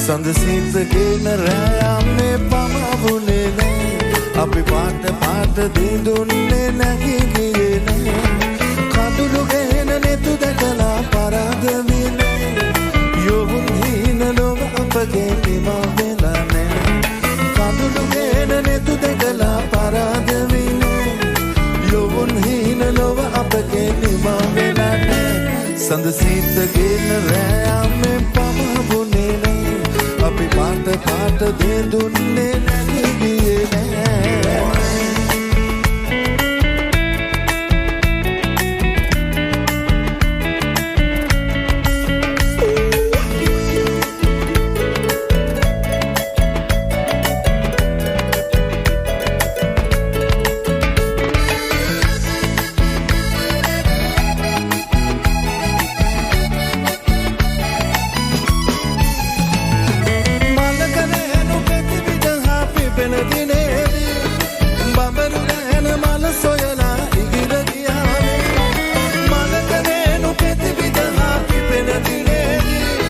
සඳසිතගෙන රෑයන්නේ පමවුනේ නෑ අපි පාට පාට දිඳුන්නේ නැගී ගියේ නෑ කඳුළු ගෙන නෙතු දැකලා පරාද විනේ යොවුන් හීන ලොව අපගේ නිමා වෙලා නෑ කඳුළු ගෙන නෙතු දැකලා පරාද විනේ යොවුන් හීන ලොව අපගේ නිමා වෙලා නෑ සඳසිතගෙන රෑයන්නේ පමවුනේ නෑ අපි පාට පාට දිඳුන්නේ